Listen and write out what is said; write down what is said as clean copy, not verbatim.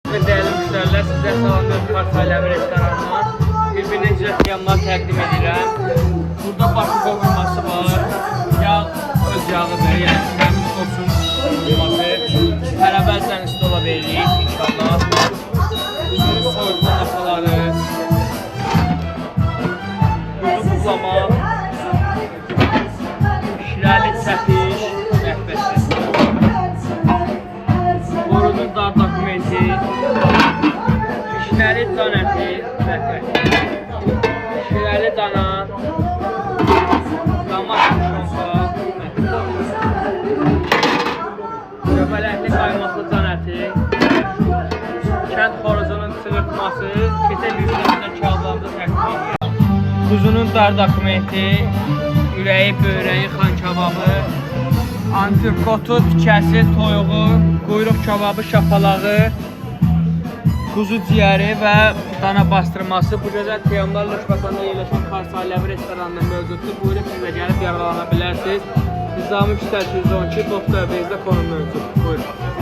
Değerli müşteriler, sizə salamlayın Kartaylı restoranından. Bir-birinə icra yanlar təqdim edirəm. Burada başı qovurması var. Yağ öz yağıdır, yəni təmiz olsun qovurması. Tərəvəzlə stola veririk inşallah. Üzünün soyutma qafaları. Buzu buklama. Şirəli səpiş. Rəhbəsi. Borunun dar dokumenti. Şirəli can əti. Şirəli dana. Damak şonka. Göbələkli qaymaqlı can əti. Kənd xoruzunun çığırtması. Keçə yüzlərində kağızlarda təqdim edir. Kuzunun dar dokumenti. Ürəyi, böyrəyi, xan kababı. Antrikotu, tikəsi, toyuğu, quyruq kababı, şapalağı, kuzu ciyəri və dana bastırması. Bu gözəl qiyamlar Lökbətanda yerləşən Kartaylı restoranında mövcuddur. Buyurun siz də gəlib yararlana bilərsiniz. Nizami 212 Doktor Bezdə konum mövcud. Buyurun.